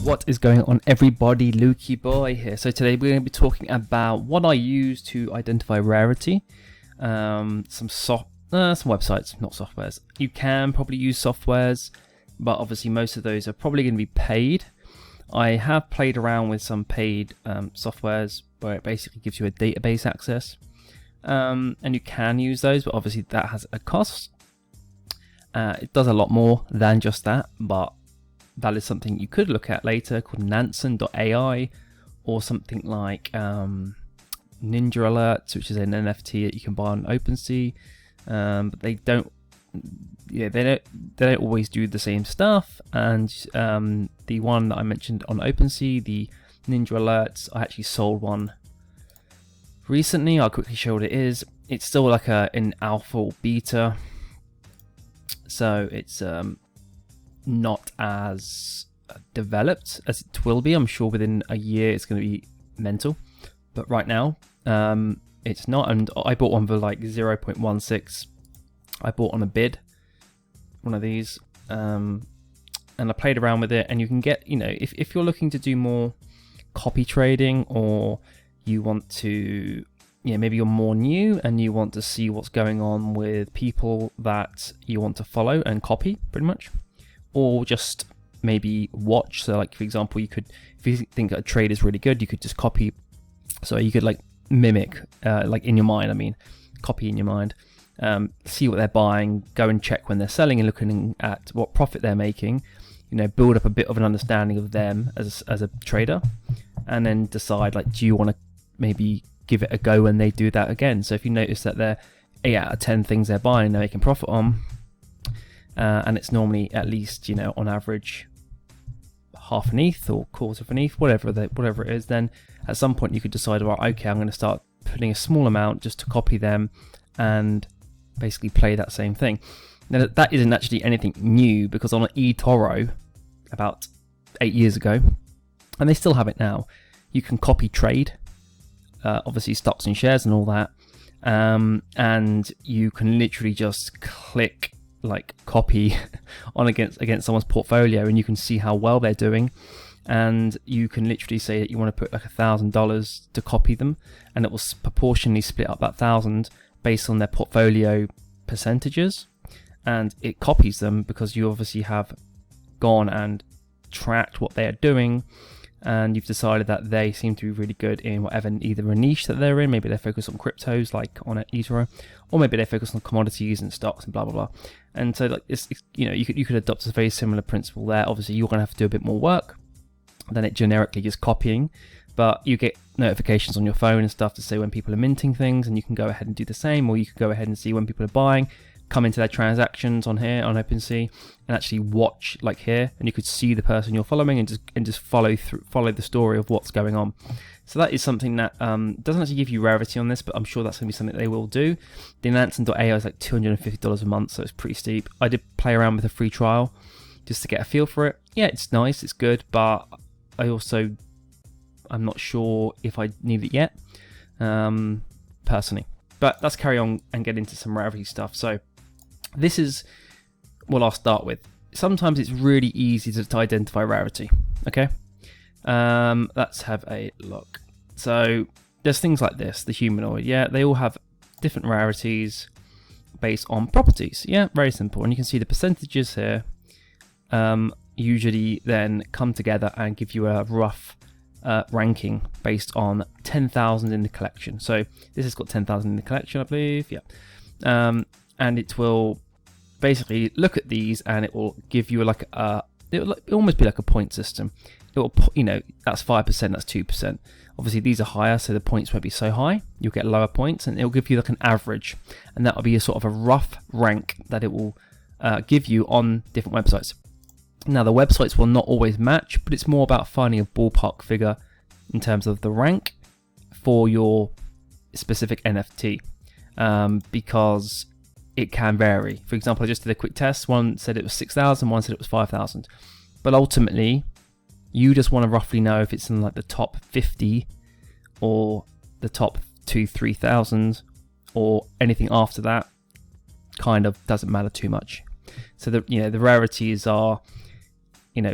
What is going on, everybody? Lukey Boy here. So today we're going to be talking about what I use to identify rarity. Some websites, not softwares. You can probably use softwares, but obviously most of those are probably going to be paid. I have played around with some paid softwares where it basically gives you a database access, and you can use those, but obviously that has a cost. It does a lot more than just that, but that is something you could look at later, called Nansen.ai, or something like Ninja Alerts, which is an NFT that you can buy on OpenSea. But they don't always do the same stuff. And the one that I mentioned on OpenSea, the Ninja Alerts, I actually sold one recently. I'll quickly show what it is. It's still like in alpha or beta, so it's not as developed as it will be. I'm sure within a year it's going to be mental, but right now it's not. And I bought one for like 0.16. I bought on a bid, one of these, and I played around with it. And you can get, if you're looking to do more copy trading, or you want to, maybe you're more new and you want to see what's going on with people that you want to follow and copy, pretty much. Or just maybe watch. So like, for example, you could, if you think a trade is really good, you could just copy. So you could like mimic, like in your mind, copy in your mind, see what they're buying, go and check when they're selling and looking at what profit they're making, build up a bit of an understanding of them as a trader, and then decide, like, do you want to maybe give it a go when they do that again? So if you notice that they're 8 out of 10 things they're buying, they're making profit on, and it's normally at least, on average, half an ETH or quarter of an ETH, whatever it is, then at some point you could decide, well, okay, I'm going to start putting a small amount just to copy them and basically play that same thing. Now, that isn't actually anything new, because on eToro about 8 years ago, and they still have it now, you can copy trade, obviously stocks and shares and all that, and you can literally just click like copy on against someone's portfolio, and you can see how well they're doing, and you can literally say that you want to put like $1,000 to copy them, and it will proportionally split up that 1,000 based on their portfolio percentages, and it copies them because you obviously have gone and tracked what they are doing, and you've decided that they seem to be really good in whatever, either a niche that they're in. Maybe they're focused on cryptos, like on eToro, or maybe they're focused on commodities and stocks and blah blah blah. And so, like, it's you could adopt a very similar principle there. Obviously, you're going to have to do a bit more work than it generically just copying, but you get notifications on your phone and stuff to say when people are minting things, and you can go ahead and do the same, or you can go ahead and see when people are buying, come into their transactions on here on OpenSea, and actually watch, like here, and you could see the person you're following and just follow the story of what's going on. So that is something that doesn't actually give you rarity on this, but I'm sure that's going to be something they will do. The Nansen.ai is like $250 a month, so it's pretty steep. I did play around with a free trial just to get a feel for it. Yeah, it's nice, it's good, but I'm not sure if I need it yet, personally. But let's carry on and get into some rarity stuff. So this is what I'll start with. Sometimes it's really easy to identify rarity. Okay, let's have a look. So there's things like this, the humanoid. Yeah, they all have different rarities based on properties. Yeah, very simple. And you can see the percentages here. Usually then come together and give you a rough ranking based on 10,000 in the collection. So this has got 10,000 in the collection, I believe. Yeah, and it will basically look at these, and it will give you like it'll almost be like a point system. It will, that's 5%, that's 2%. Obviously these are higher, so the points won't be so high. You'll get lower points, and it'll give you like an average, and that will be a sort of a rough rank that it will give you on different websites. Now, the websites will not always match, but it's more about finding a ballpark figure in terms of the rank for your specific NFT, because it can vary. For example, I just did a quick test. One said it was 6,000, one said it was 5,000. But ultimately, you just want to roughly know if it's in like the top 50 or the top 3,000, or anything after that kind of doesn't matter too much. So the rarities are,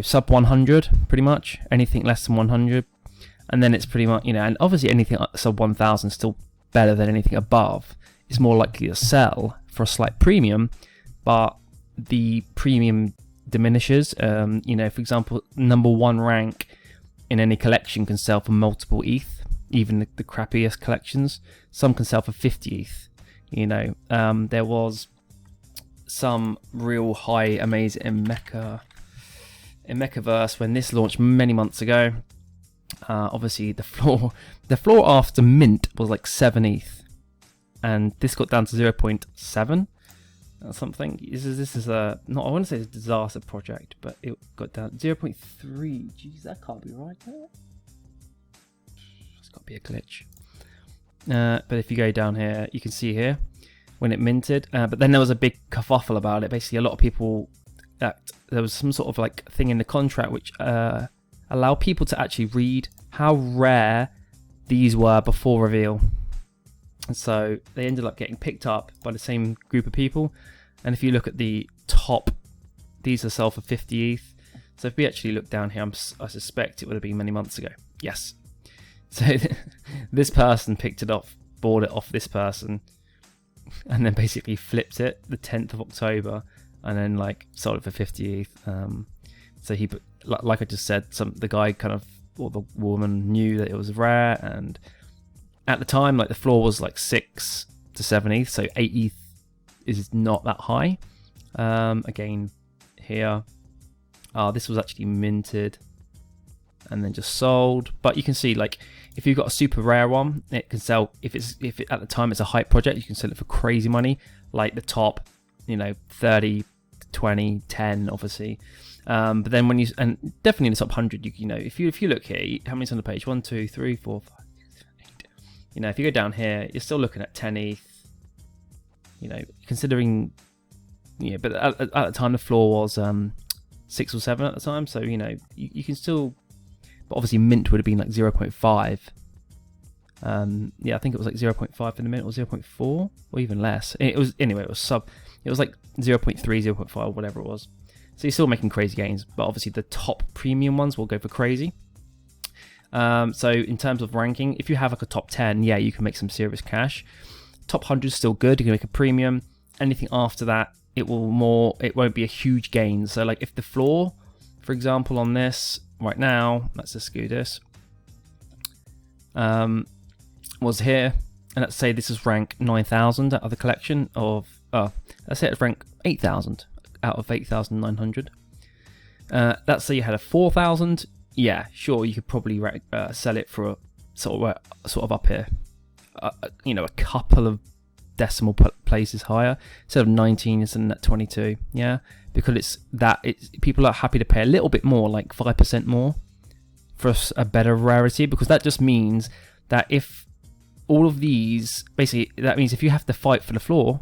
sub 100 pretty much. Anything less than 100, and then it's pretty much, and obviously anything sub 1,000 is still better than anything above. It's more likely to sell for a slight premium, but the premium diminishes. For example, number 1 rank in any collection can sell for multiple ETH, even the crappiest collections. Some can sell for 50 ETH. There was some real high amazing in Mechaverse when this launched many months ago. Obviously the floor after mint was like 7 ETH, and this got down to 0.7 or something. This is I want to say it's a disaster project, but it got down 0.3. Jeez, that can't be right. It's got to be a glitch. But if you go down here, you can see here when it minted. But then there was a big kerfuffle about it. Basically, a lot of people there was some sort of like thing in the contract which allow people to actually read how rare these were before reveal. And so they ended up getting picked up by the same group of people. And if you look at the top, these are sold for 50 ETH. So if we actually look down here, I suspect it would have been many months ago. Yes. So this person picked it off, bought it off this person, and then basically flipped it the 10th of October, and then like sold it for 50 ETH. So he, like I just said, the guy kind of, or the woman knew that it was rare, and at the time, like the floor was like 6 to 7 ETH, so 8 ETH is not that high. Again, here, this was actually minted and then just sold. But you can see, like, if you've got a super rare one, it can sell. If at the time it's a hype project, you can sell it for crazy money, like the top, 30, 20, 10, obviously. But then when and definitely in the top 100, if you look here, how many's on the page? 1, 2, 3, 4, 5, 6, 7, 8. If you go down here, you're still looking at 10 ETH. Considering, but at the time the floor was 6 or 7 at the time, so you can still. But obviously mint would have been like 0.5. I think it was like 0.5 for the mint, or 0.4, or even less. It was like 0.3, 0.5, whatever it was. So you're still making crazy gains, but obviously the top premium ones will go for crazy. So in terms of ranking, if you have like a top 10, you can make some serious cash. Top 100 is still good. You can make a premium. Anything after that, it won't be a huge gain. So like if the floor, for example, on this right now, let's just do this, was here, and let's say this is rank 9,000 out of the collection of, let's say it's rank 8,000 out of 8,900. Let's say you had a 4,000. Yeah, sure, you could probably sell it for a sort of up here, a couple of decimal places higher. Instead of 19, it's in at 22. Yeah, because people are happy to pay a little bit more, like 5% more, for a better rarity, because that just means that if all of these, basically, that means if you have to fight for the floor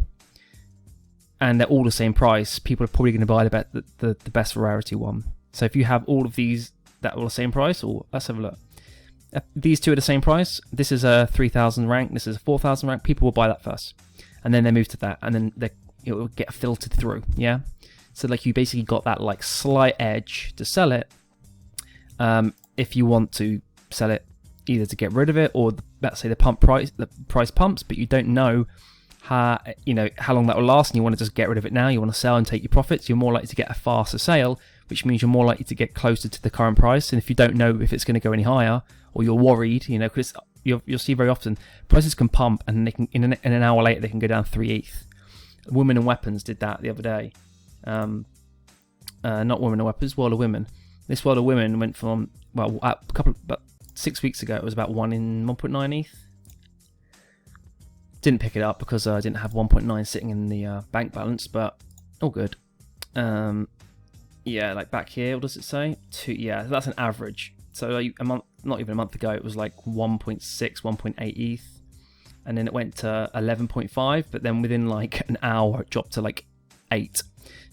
and they're all the same price, people are probably going to buy the best rarity one. So if you have all of these that are the same price, or let's have a look. These two are the same price. This is a 3,000 rank. This is a 4,000 rank. People will buy that first, and then they move to that, and then it will get filtered through. Yeah. So like you basically got that like slight edge to sell it. If you want to sell it, either to get rid of it, or let's say the price pumps, but you don't know how long that will last, and you want to just get rid of it now. You want to sell and take your profits. You're more likely to get a faster sale, which means you're more likely to get closer to the current price. And if you don't know if it's going to go any higher, or you're worried, because you'll see very often prices can pump, and they can in an hour later they can go down 3 ETH. Women and Weapons did that the other day. Not Women and Weapons, World of Women. This World of Women went from, about 6 weeks ago, it was about 1.9 ETH. Didn't pick it up because I didn't have 1.9 sitting in the bank balance, but all good. Like back here, what does it say? That's an average. So like a month, not even a month ago, it was like 1.6, 1.8 ETH, and then it went to 11.5. But then within like an hour, it dropped to like 8.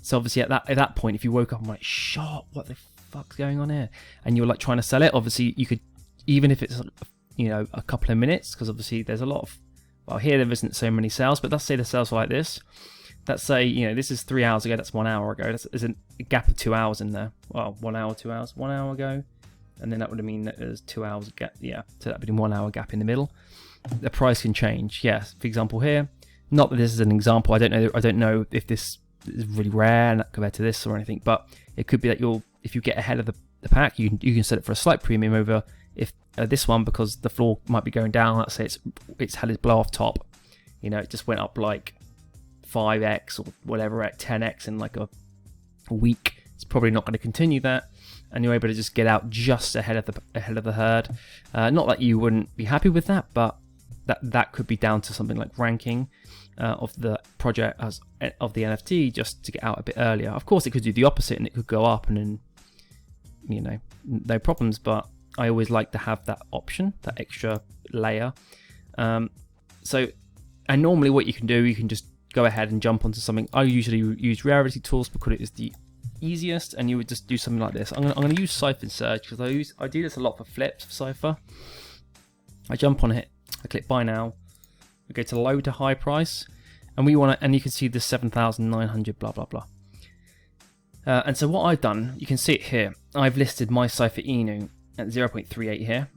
So obviously at that point, if you woke up and like, shot, what the fuck's going on here? And you're like trying to sell it, obviously you could, even if it's a couple of minutes, because obviously there's a lot of, well, here there isn't so many sales, but let's say the sales are like this. let's say, you know, this is 3 hours ago, that's 1 hour ago. There's a gap of 2 hours in there. Well, 1 hour, 2 hours, 1 hour ago. And then that would mean that there's 2 hours gap. Yeah, so that would be 1 hour gap in the middle. The price can change. Yes, for example here, not that this is an example. I don't know if this is really rare compared to this or anything, but it could be that if you get ahead of the pack, you can set it for a slight premium over if this one, because the floor might be going down. Let's say it's had its blow off top. You know, it just went up like 5x or whatever, at 10x in like a week. It's probably not going to continue that, and you're able to just get out just ahead of the herd. Not that you wouldn't be happy with that, but that could be down to something like ranking of the project of the NFT, just to get out a bit earlier. Of course, it could do the opposite and it could go up, and then, you know, no problems. But I always like to have that option, that extra layer. And normally what you can do, you can just go ahead and jump onto something. I usually use Rarity tools because it is the easiest, and you would just do something like this. I'm going to use Cypher Search because I do this a lot for flips for Cypher. I jump on it, I click buy now, we go to low to high price, and you can see the 7,900 blah blah blah. And so what I've done, you can see it here. I've listed my Cypher Inu at 0.38 here.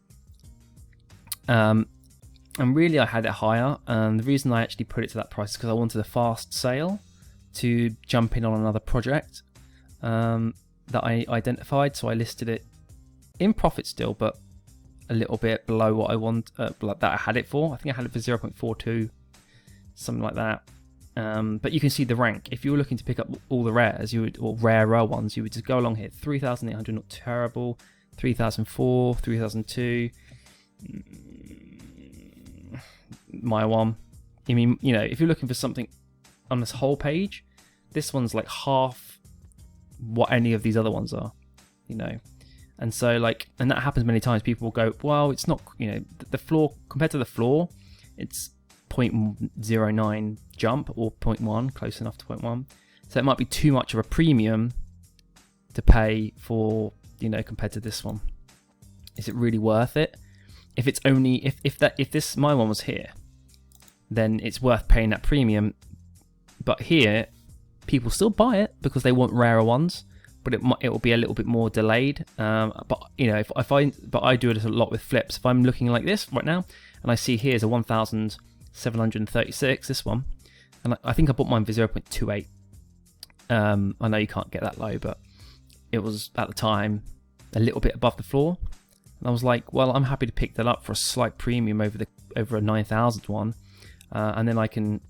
And really I had it higher, and the reason I actually put it to that price is because I wanted a fast sale to jump in on another project that I identified. So I listed it in profit still, but a little bit below what I want, that I had it for. I think I had it for 0.42, something like that. But you can see the rank. If you were looking to pick up all the rares, or rarer ones, you would just go along here. 3,800, not terrible. 3,004, 3,002. My one. I mean, you know, if you're looking for something on this whole page, this one's like half what any of these other ones are, you know. And so, like, and that happens many times. People will go, well, it's not, you know, the floor, compared to the floor, it's 0.09 jump, or 0.1, close enough to 0.1. So it might be too much of a premium to pay for, you know, compared to this one. Is it really worth it? If it's only, if this, my one was here, then it's worth paying that premium. But here, people still buy it because they want rarer ones, but it will be a little bit more delayed. But you know, but I do it a lot with flips. If I'm looking like this right now, and I see here's a 1,736, this one, and I think I bought mine for 0.28. I know you can't get that low, but it was at the time a little bit above the floor. And I was like, well, I'm happy to pick that up for a slight premium over a 9,000 one, and then I can,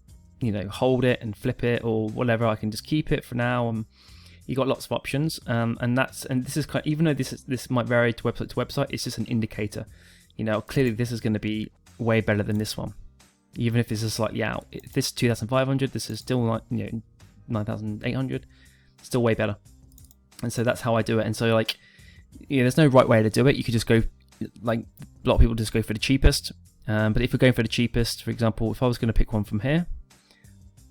you know, hold it and flip it or whatever. I can just keep it for now. You got lots of options, and this is kind of, even though this might vary to website, it's just an indicator. You know, clearly this is going to be way better than this one, even if this is slightly out. If this is 2,500, this is still like, you know, 9,800, still way better. And so that's how I do it. And so, like, yeah, there's no right way to do it. You could just go, like, a lot of people just go for the cheapest. But if you're going for the cheapest, for example, if I was going to pick one from here,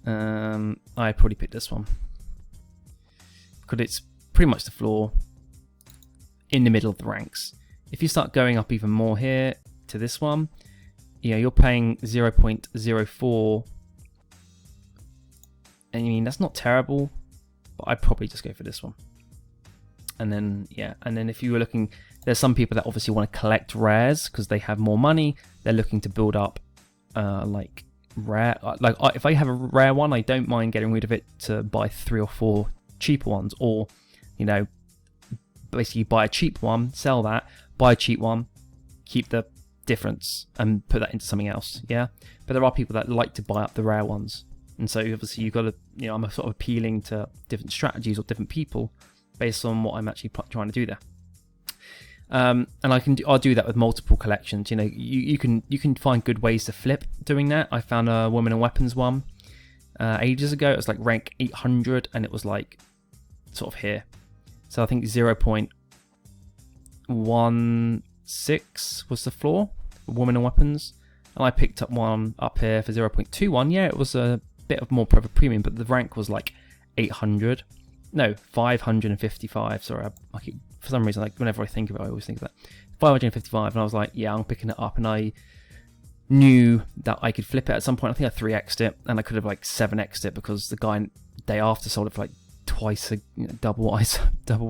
I'd probably pick this one, because it's pretty much the floor in the middle of the ranks. If you start going up even more here to this one, you know, you're paying 0.04, and I mean, that's not terrible, but I'd probably just go for this one. And then, yeah, and then if you were looking, there's some people that obviously want to collect rares because they have more money. They're looking to build up, like, rare. Like, if I have a rare one, I don't mind getting rid of it to buy 3 or 4 cheaper ones, or, you know, basically buy a cheap one, sell that, buy a cheap one, keep the difference, and put that into something else. Yeah, but there are people that like to buy up the rare ones, and so obviously you've got to, you know, I'm sort of appealing to different strategies or different people based on what I'm actually trying to do there. And I'll do that with multiple collections. You know, you can find good ways to flip doing that. I found a Women and Weapons one ages ago. It was like rank 800, and it was like sort of here. So I think 0.16 was the floor for Women and Weapons, and I picked up one up here for 0.21. Yeah, it was a bit of more of a premium, but the rank was like 800. No, 555. Sorry, I keep, for some reason, like, whenever I think of it, I always think of that. 555, and I was like, yeah, I'm picking it up, and I knew that I could flip it at some point. I think I 3x'd it, and I could have like 7x'd it because the guy day after sold it for like twice, double what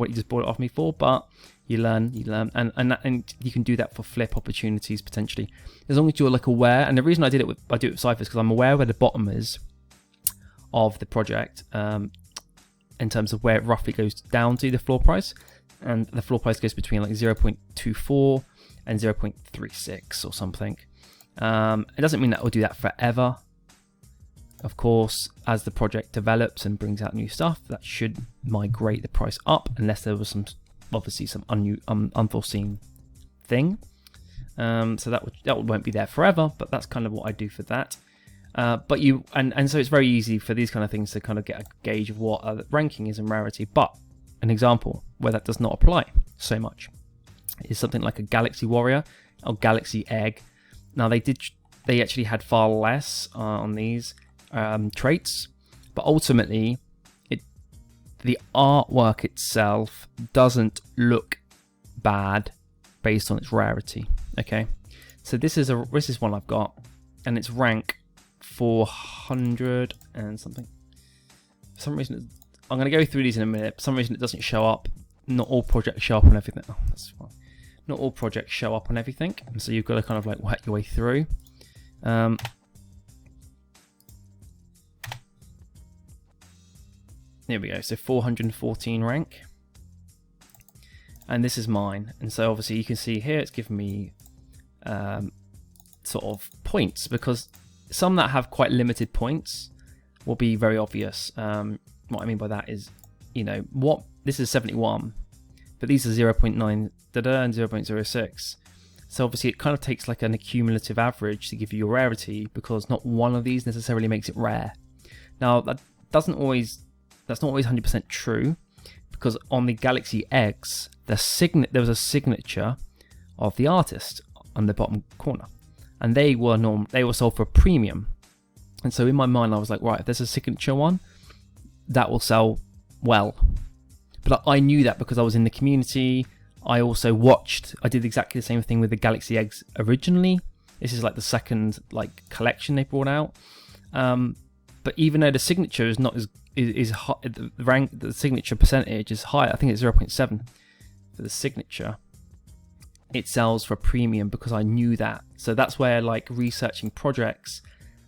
he just bought it off me for. But you learn, and you can do that for flip opportunities potentially, as long as you're like aware. And the reason I do it with Cypher is because I'm aware where the bottom is of the project, in terms of where it roughly goes down to the floor price, and the floor price goes between like 0.24 and 0.36 or something. It doesn't mean that we'll do that forever. Of course, as the project develops and brings out new stuff, that should migrate the price up, unless there was some unforeseen thing. So that won't be there forever, but that's kind of what I do for that. But you and so it's very easy for these kind of things to kind of get a gauge of what ranking is in Rarity. But an example where that does not apply so much is something like a Galaxy Warrior or Galaxy Egg. Now they actually had far less on these traits, but ultimately the artwork itself doesn't look bad based on its rarity. Okay, so this is one I've got, and it's rank 400 and something. For some reason, I'm going to go through these in a minute. For some reason, it doesn't show up. Not all projects show up on everything. Oh, that's fine. Not all projects show up on everything, so you've got to kind of like work your way through. Here we go. So 414 rank, and this is mine. And so obviously you can see here it's giving me sort of points, because some that have quite limited points will be very obvious. What I mean by that is, what this is 71, but these are 0.9 and 0.06. So obviously it kind of takes like an accumulative average to give you your rarity, because not one of these necessarily makes it rare. Now that's not always 100% true, because on the Galaxy Eggs, there was a signature of the artist on the bottom corner, and they were sold for a premium. And so in my mind, I was like, right, if there's a signature one, that will sell well. But I knew that because I was in the community. I also I did exactly the same thing with the Galaxy Eggs originally. This is like the second collection they brought out. But even though the signature is not is high, the signature percentage is high. I think it's 0.7 for the signature. It sells for a premium because I knew that. So that's where researching projects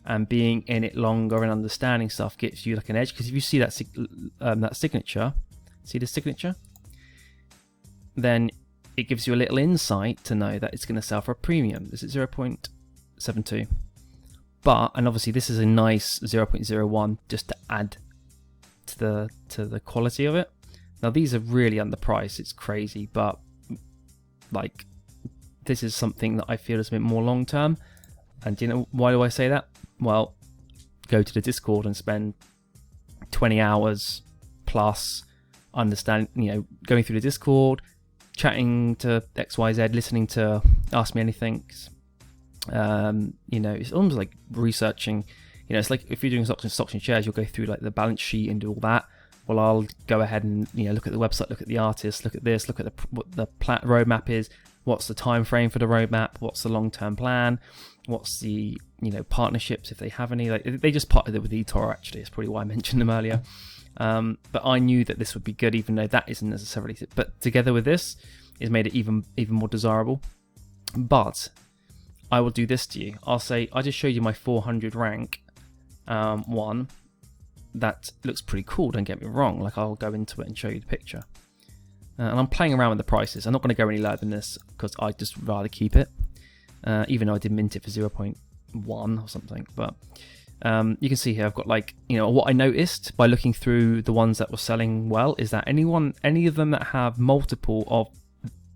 and being in it longer and understanding stuff gets you an edge. Because if you see that signature, see the signature, then it gives you a little insight to know that it's going to sell for a premium. This is 0.72. And obviously this is a nice 0.01 just to add to the quality of it. Now these are really underpriced. It's crazy, but this is something that I feel is a bit more long term. And why do I say that? Well, go to the Discord and spend 20 hours plus understanding, going through the Discord, chatting to XYZ, listening to Ask Me Anything. It's almost like researching. It's like if you're doing stocks and shares, you'll go through the balance sheet and do all that. Well, I'll go ahead and look at the website, look at the artist, look at this, look at what the roadmap is. What's the time frame for the roadmap? What's the long-term plan? What's the partnerships, if they have any? They just partnered with eToro, actually. It's probably why I mentioned them earlier. But I knew that this would be good, even though that isn't necessarily. But together with this, it's made it even more desirable. But I will do this to you. I'll say I just showed you my 400 rank one. That looks pretty cool. Don't get me wrong. I'll go into it and show you the picture. And I'm playing around with the prices. I'm not going to go any lower than this because I just rather keep it. Even though I did mint it for 0.1 or something. But you can see here I've got what I noticed by looking through the ones that were selling well is that any of them that have multiple of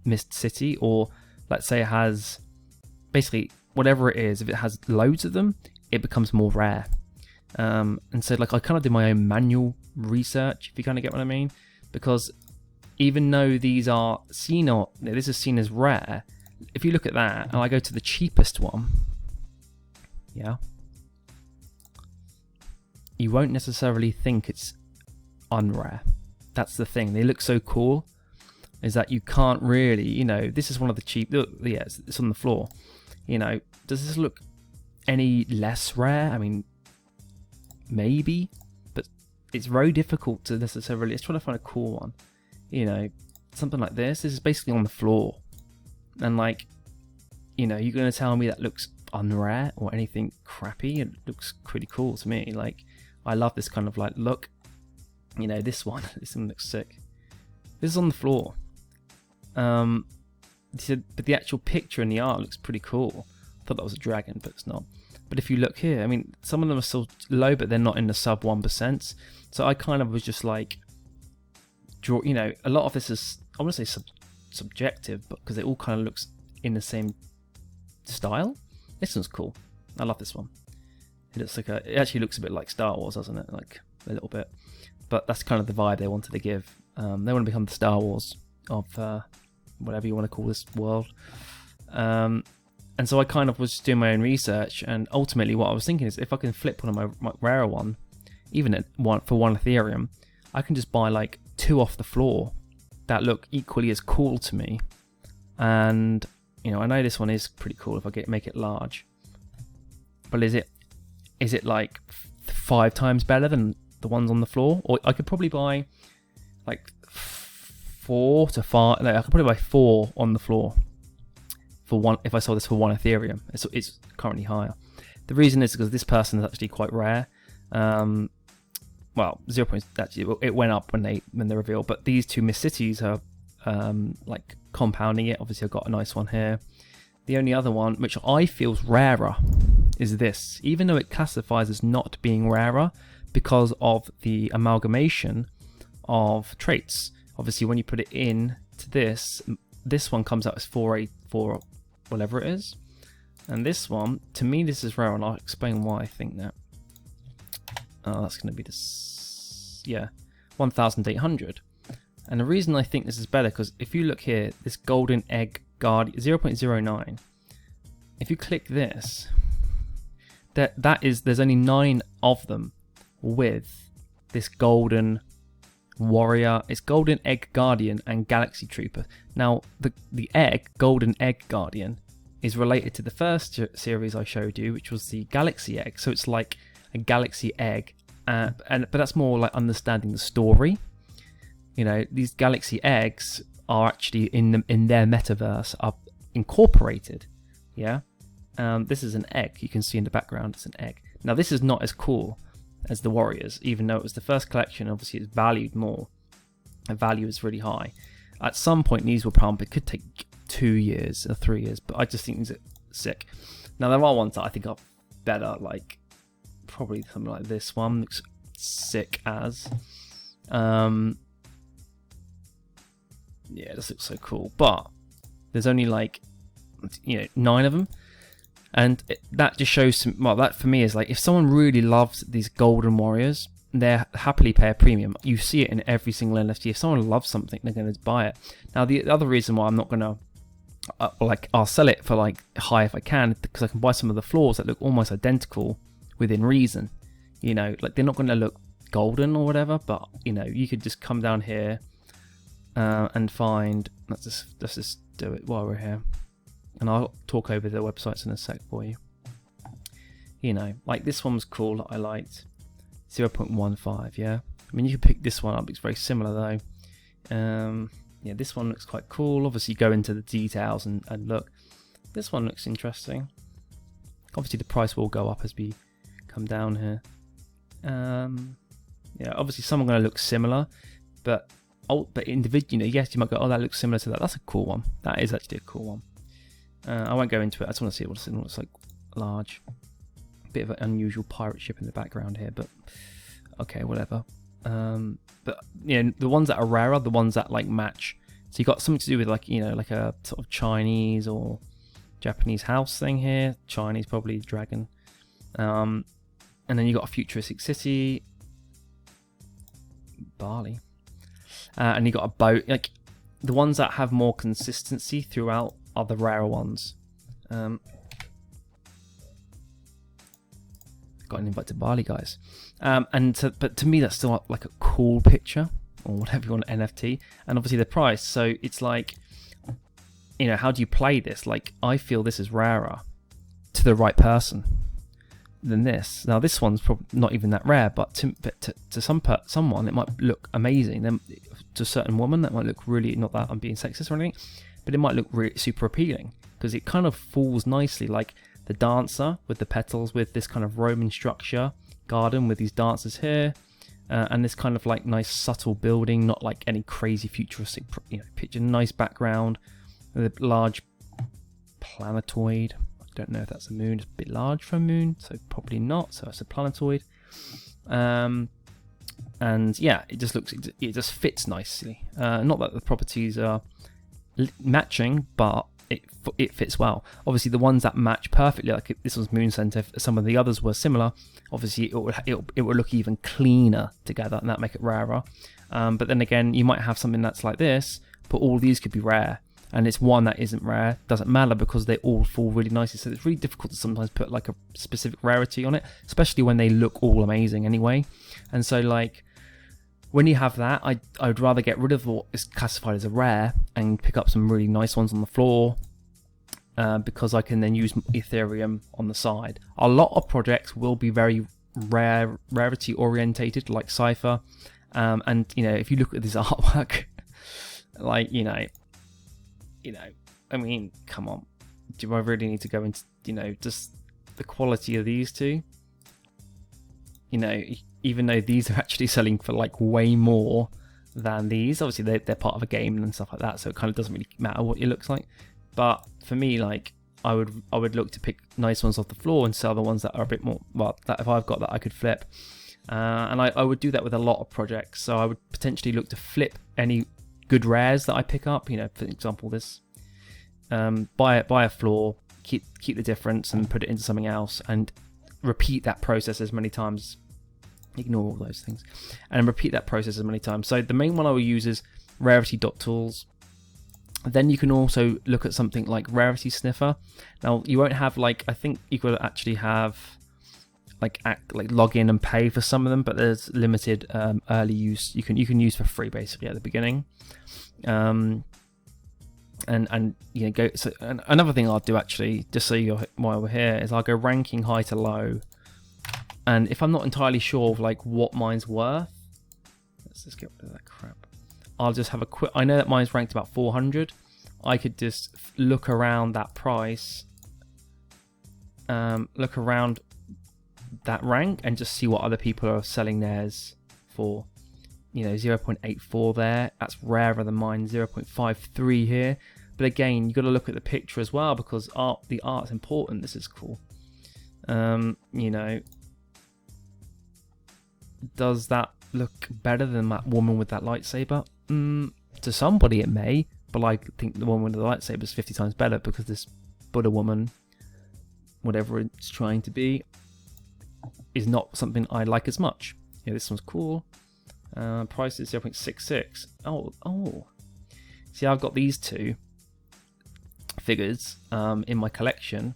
Mist City, or let's say it has basically whatever it is, if it has loads of them, it becomes more rare. And so I kind of did my own manual research, if you kind of get what I mean, because even though these are this is seen as rare, if you look at that and I go to the cheapest one, you won't necessarily think it's unrare. That's the thing. They look so cool, is that you can't really, this is one of the cheap, yeah, it's on the floor. Does this look any less rare? I mean, maybe, but it's very difficult to necessarily. Let's try to find a cool one. You know, something like this. This is basically on the floor, and like, you know, you're gonna tell me that looks unrare or anything crappy? It looks pretty cool to me. Like, I love this kind of like look. You know, this one looks sick. This is on the floor. But the actual picture in the art looks pretty cool. I thought that was a dragon, but it's not. But if you look here, I mean, some of them are still low, but they're not in the sub 1%. So I kind of was just like, you know, a lot of this is, I want to say subjective, but because it all kind of looks in the same style. This one's cool. I love this one. It looks like it actually looks a bit like Star Wars, doesn't it? Like a little bit. But that's kind of the vibe they wanted to give. They want to become the Star Wars of whatever you want to call this world. And so I kind of was doing my own research, and ultimately what I was thinking is if I can flip one of my rarer one, even at for 1 Ethereum, I can just buy like 2 off the floor that look equally as cool to me. And you know, I know this one is pretty cool if I make it large, but is it like 5 times better than the ones on the floor? Or I could probably buy like 4 to 5. No, I could probably buy 4 on the floor for one if I sold this for 1 Ethereum. It's currently higher. The reason is because this person is actually quite rare. Well, 0 points actually it went up when they revealed, but these 2 Miss Cities are like compounding it. Obviously, I've got a nice one here. The only other one which I feel's rarer is this, even though it classifies as not being rarer because of the amalgamation of traits. Obviously, when you put it in to this one comes out as 484, whatever it is, and this one, to me, this is rare, and I'll explain why I think that. That's going to be this, yeah, 1,800. And the reason I think this is better, because if you look here, this golden egg guard 0.09. If you click this, there's only 9 of them with this golden warrior. It's golden egg guardian and galaxy trooper. Now the golden egg guardian is related to the first series I showed you, which was the galaxy egg. So it's like a galaxy egg, but that's more like understanding the story. You know, these galaxy eggs are actually in their metaverse, are incorporated. Yeah. This is an egg. You can see in the background it's an egg. Now this is not as cool as the warriors, even though it was the first collection. Obviously it's valued more. The value is really high. At some point these will pump. It could take 2 years or 3 years, but I just think these are sick. Now there are ones that I think are better, like probably something like this one. Looks sick as. Yeah, this looks so cool, but there's only like, you know, 9 of them, and that just shows some. Well, that for me is like, if someone really loves these golden warriors, they're happily pay a premium. You see it in every single NFT. If someone loves something, they're going to buy it. Now the other reason why I'm not going to I'll sell it for like high if I can, because I can buy some of the floors that look almost identical within reason. You know, like they're not going to look golden or whatever, but you know, you could just come down here and find. Let's just do it while we're here, and I'll talk over the websites in a sec for you. You know, like this one was cool that I liked, 0.15. Yeah, I mean you could pick this one up. It's very similar though. Yeah, this one looks quite cool. Obviously, go into the details and look. This one looks interesting. Obviously, the price will go up as we come down here. Yeah, obviously, some are going to look similar, but individually, you know, yes, you might go, oh, that looks similar to that. That's a cool one. That is actually a cool one. I won't go into it. I just want to see what it looks like. Large, bit of an unusual pirate ship in the background here, but okay, whatever. But you know, the ones that are rarer, the ones that like match. So you got something to do with like, you know, like a sort of Chinese or Japanese house thing here. Chinese, probably dragon. And then you got a futuristic city, Bali, and you got a boat. Like the ones that have more consistency throughout are the rarer ones. Got an invite to Bali, guys. But to me, that's still like a cool picture or whatever you want, NFT. And obviously the price. So it's like, you know, how do you play this? Like, I feel this is rarer to the right person. than this. Now this one's probably not even that rare, but to someone it might look amazing. Then to a certain woman that might look really, not that I'm being sexist or anything, but it might look really super appealing because it kind of falls nicely, like the dancer with the petals, with this kind of Roman structure garden with these dancers here, and this kind of like nice subtle building, not like any crazy futuristic, picture. Nice background with a large planetoid. I don't know if that's a moon. It's a bit large for a moon, so probably not. So it's a planetoid. And yeah, it just fits nicely. Not that the properties are matching, but it fits well. Obviously, the ones that match perfectly, like this was Moon Center, if some of the others were similar, obviously it would look even cleaner together, and that make it rarer. But then again, you might have something that's like this, but all these could be rare, and it's one that isn't rare. Doesn't matter because they all fall really nicely. So it's really difficult to sometimes put like a specific rarity on it, especially when they look all amazing anyway. And so like, when you have that, I would rather get rid of what is classified as a rare and pick up some really nice ones on the floor, because I can then use Ethereum on the side. A lot of projects will be very rarity orientated, like Cypher, and if you look at this artwork, like I mean, come on, do I really need to go into just the quality of these two? Even though these are actually selling for like way more than these, obviously they're part of a game and stuff like that, so it kind of doesn't really matter what it looks like. But for me, like I would look to pick nice ones off the floor and sell the ones that are a bit more, well, that if I've got that I could flip, and I would do that with a lot of projects. So I would potentially look to flip any good rares that I pick up. For example, this, buy a floor, keep the difference and put it into something else, and repeat that process as many times. Ignore all those things and repeat that process as many times. So the main one I will use is Rarity.tools. Then you can also look at something like Rarity Sniffer. Now you won't have I think you could actually have like log in and pay for some of them, but there's limited early use you can use for free basically at the beginning. And go. So another thing I'll do actually, just so you're while we're here, is I'll go ranking high to low. And if I'm not entirely sure of what mine's worth, let's just get rid of that crap. I'll just have a quick. I know that mine's ranked about 400. I could just look around that price, look around that rank, and just see what other people are selling theirs for. 0.84 there. That's rarer than mine. 0.53 here. But again, you've got to look at the picture as well, because the art's important. This is cool. Does that look better than that woman with that lightsaber? To somebody it may, but I think the woman with the lightsaber is 50 times better, because this Buddha woman, whatever it's trying to be, is not something I like as much. This one's cool. Price is 0.66. Oh. See, I've got these two figures in my collection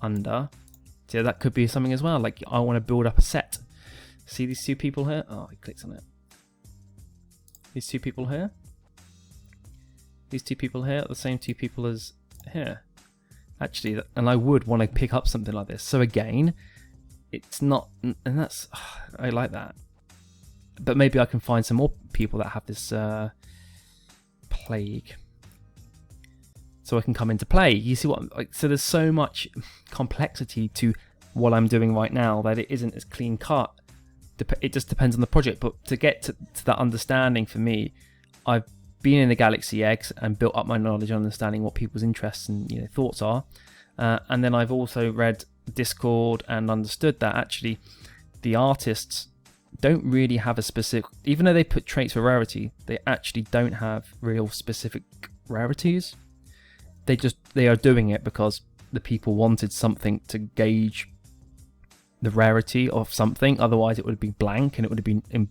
under. So that could be something as well. Like, I want to build up a set. See these two people here? Oh, I clicked on it. These two people here. These two people here are the same two people as here. Actually, and I would want to pick up something like this. So again, it's not, and that's, I like that. But maybe I can find some more people that have this plague, so I can come into play. You see what? So there's so much complexity to what I'm doing right now that it isn't as clean cut. It just depends on the project. But to get to that understanding, for me, I've been in the Galaxy Eggs and built up my knowledge and understanding what people's interests and thoughts are. And then I've also read Discord and understood that actually the artists don't really have a specific, even though they put traits for rarity, they actually don't have real specific rarities. They are doing it because the people wanted something to gauge the rarity of something. Otherwise it would be blank, and it would have been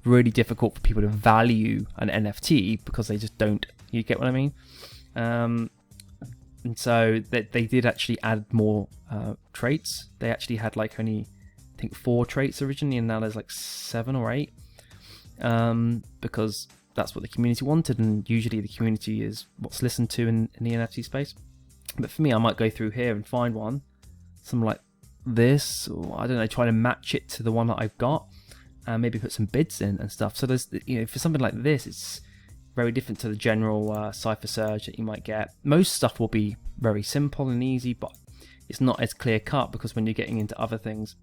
really difficult for people to value an NFT, because they just don't. You get what I mean? And so they did actually add more traits. They actually had only, I think, 4 traits originally, and now there's 7 or 8, because that's what the community wanted, and usually the community is what's listened to in the NFT space. But for me, I might go through here and find one, some this, or I don't know, try to match it to the one that I've got, and maybe put some bids in and stuff. So there's, for something like this, it's very different to the general cipher search that you might get. Most stuff will be very simple and easy, but it's not as clear cut, because when you're getting into other things,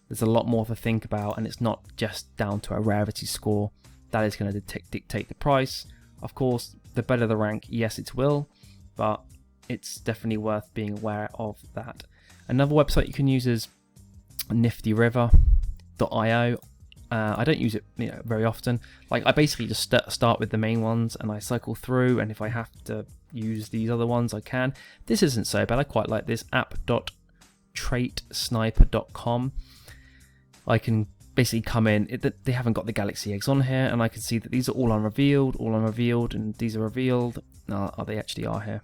there's a lot more to think about, and it's not just down to a rarity score that is going to dictate the price. Of course, the better the rank, yes, it will, but it's definitely worth being aware of that. Another website you can use is niftyriver.io. I don't use it very often. Like, I basically just start with the main ones and I cycle through, and if I have to use these other ones, I can. This isn't so bad. I quite like this app.traitsniper.com. I can basically come in. They haven't got the galaxy eggs on here, and I can see that these are all unrevealed, and these are revealed. They actually are here.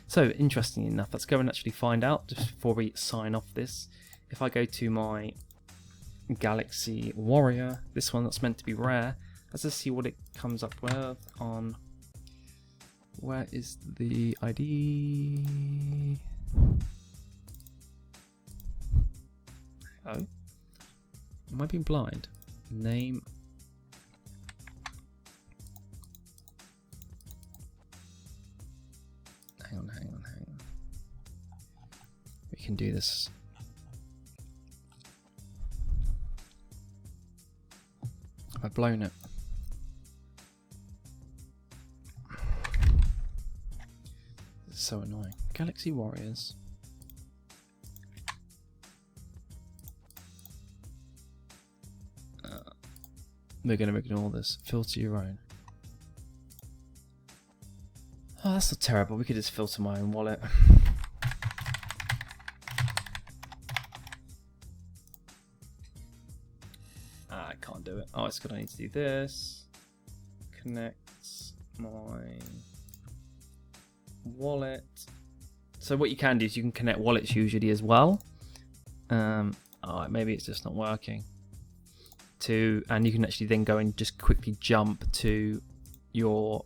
So interesting enough, let's go and actually find out just before we sign off this. If I go to my Galaxy Warrior, this one that's meant to be rare, let's just see what it comes up with on. Where is the ID? Oh, am I being blind? Name. Hang on. We can do this. Have I blown it? This is so annoying. Galaxy Warriors. We're going to ignore this. Filter your own. Oh, that's not terrible. We could just filter my own wallet. I can't do it. Oh, it's good. I need to do this. Connect my wallet. So what you can do is you can connect wallets usually as well. Oh, maybe it's just not working. And you can actually then go and just quickly jump to your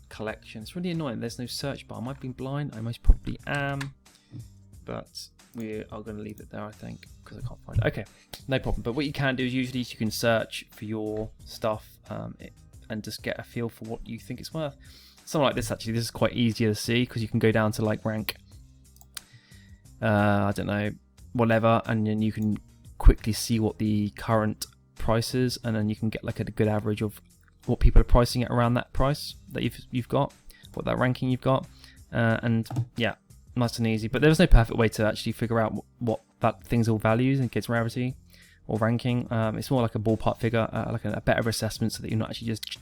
collection. It's really annoying. There's no search bar. Am I being blind? I most probably am. But we are going to leave it there, I think, because I can't find it. Okay, no problem. But what you can do is usually you can search for your stuff and just get a feel for what you think it's worth. Something like this, actually, this is quite easier to see because you can go down to like rank, I don't know, whatever, and then you can quickly see what the current price is, and then you can get like a good average of what people are pricing it around that price that you've got, what that ranking you've got, and yeah, nice and easy. But there's no perfect way to actually figure out what that thing's all values and gets rarity or ranking. It's more like a ballpark figure, like a better assessment, so that you're not actually just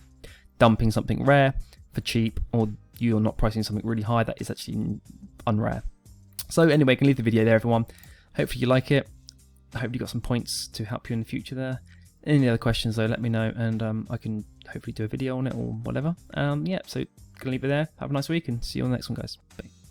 dumping something rare for cheap, or you're not pricing something really high that is actually unrare. So anyway, you can leave the video there, everyone. Hopefully you like it. I hope you got some points to help you in the future there. Any other questions though, let me know, and I can hopefully do a video on it or whatever. Yeah, so gonna leave it there. Have a nice week and see you on the next one, guys. Bye.